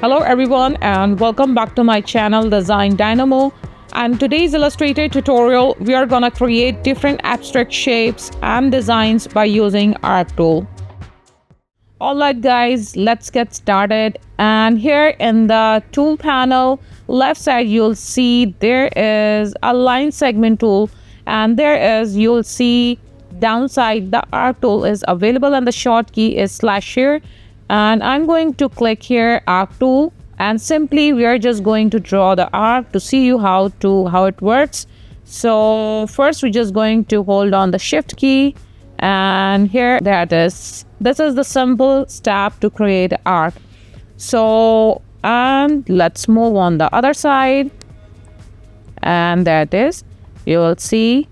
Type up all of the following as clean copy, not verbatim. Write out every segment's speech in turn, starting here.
Hello everyone and welcome back to my channel Design Dynamo. And today's Illustrator tutorial, we are gonna create different abstract shapes and designs by using Arc tool. Alright guys, let's get started. And here in the tool panel, left side you'll see there is a line segment tool, and you'll see downside the Arc tool is available and the short key is /here. And I'm going to click here Arc tool, and simply we are just going to draw the arc to see you how it works. So first we're just going to hold on the shift key, and here that is. This is the simple step to create an arc. So and let's move on the other side, and that is, you will see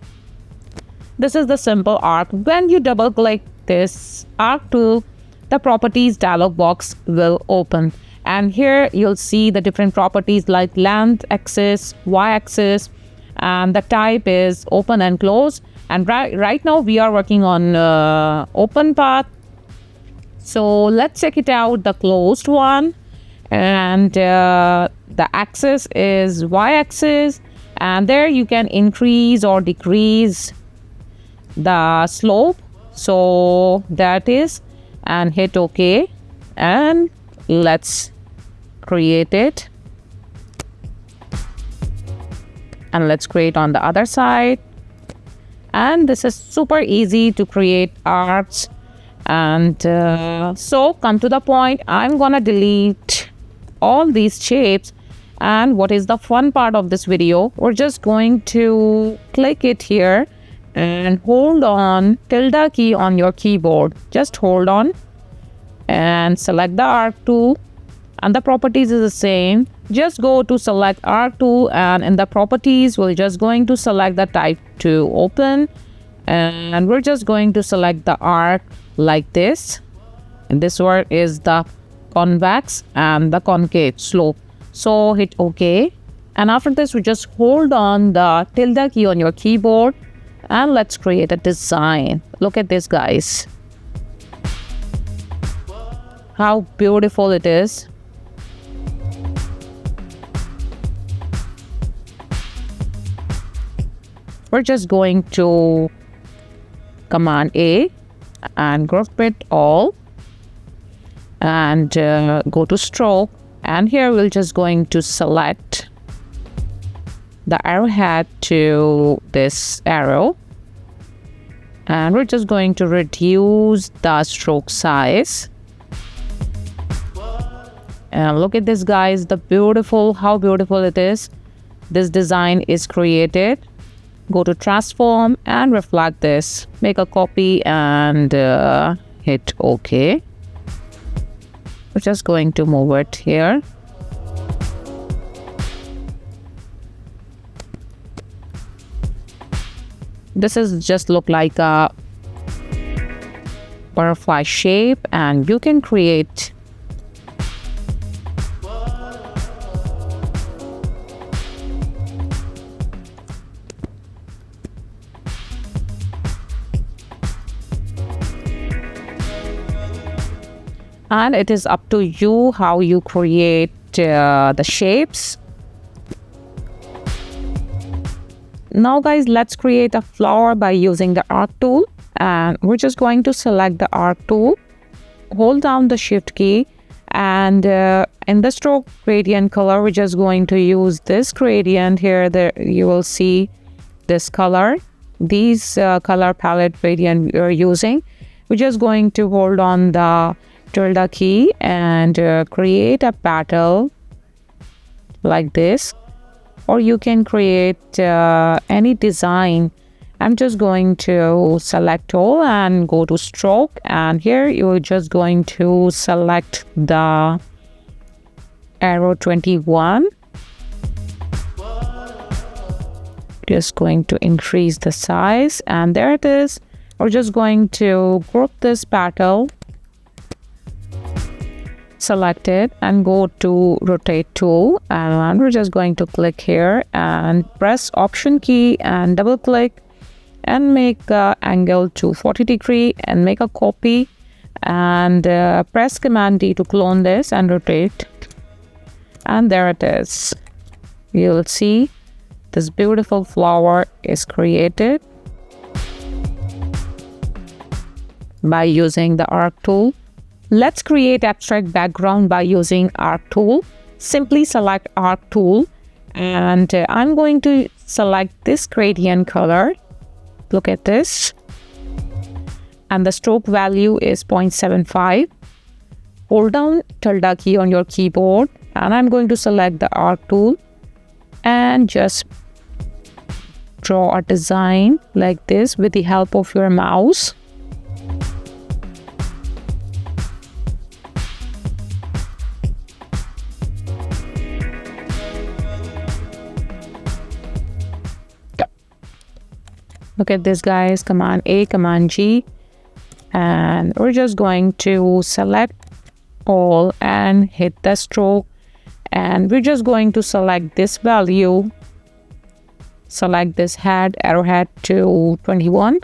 this is the simple arc. When you double click this Arc tool, the properties dialog box will open, and here you'll see the different properties like length, axis, y-axis, and the type is open and close. And right now we are working on open path, so let's check it out, the closed one. And the axis is y-axis, and there you can increase or decrease the slope, so that is, and hit OK, and let's create it, and let's create on the other side. And this is super easy to create arcs. And so come to the point, I'm gonna delete all these shapes. And what is the fun part of this video, we're just going to click it here and hold on tilde key on your keyboard. Just hold on and select the Arc tool, and the properties is the same. Just go to select Arc tool, and in the properties we're just going to select the type to open, and we're just going to select the arc like this. And this one is the convex and the concave slope, so hit OK. And after this, we just hold on the tilde key on your keyboard, and let's create a design. Look at this, guys, how beautiful it is. We're just going to Command A and group it all, and go to stroke, and here we're just going to select the arrowhead to this arrow, and we're just going to reduce the stroke size. And look at this, guys, how beautiful it is. This design is created. Go to transform and reflect this, make a copy, and hit OK. We're just going to move it here. This is just look like a butterfly shape, and you can create and it is up to you how you create the shapes. Now guys, let's create a flower by using the Arc tool, and we're just going to select the Arc tool, hold down the shift key, and in the stroke gradient color, we're just going to use this gradient here. There you will see this color, these color palette gradient we are using. We're just going to hold on the tilde key and create a petal like this, or you can create any design. I'm just going to select all and go to stroke, and here you're just going to select the arrow 21. Just going to increase the size, and there it is. We're just going to group this petal, select it, and go to rotate tool, and we're just going to click here and press option key and double click and make angle to 40 degree and make a copy, and press command D to clone this and rotate. And there it is. You'll see this beautiful flower is created by using the arc tool. Let's create abstract background by using arc tool. Simply select arc tool, and I'm going to select this gradient color. Look at this. And the stroke value is 0.75. Hold down tilde key on your keyboard, and I'm going to select the arc tool and just draw a design like this with the help of your mouse. Look at this, guys. Command A, Command G, and we're just going to select all and hit the stroke, and we're just going to select this value, select this head, arrowhead to 21,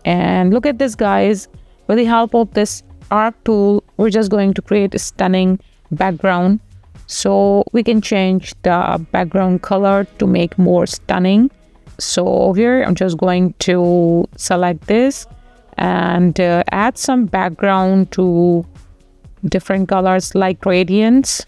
and look at this, guys. With the help of this arc tool, we're just going to create a stunning background. So we can change the background color to make more stunning. So here I'm just going to select this and add some background to different colors like gradients.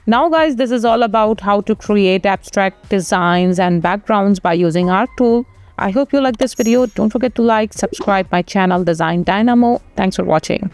Now guys, this is all about how to create abstract designs and backgrounds by using arc tool. I hope you like this video. Don't forget to like, subscribe my channel Design Dynamo. Thanks for watching.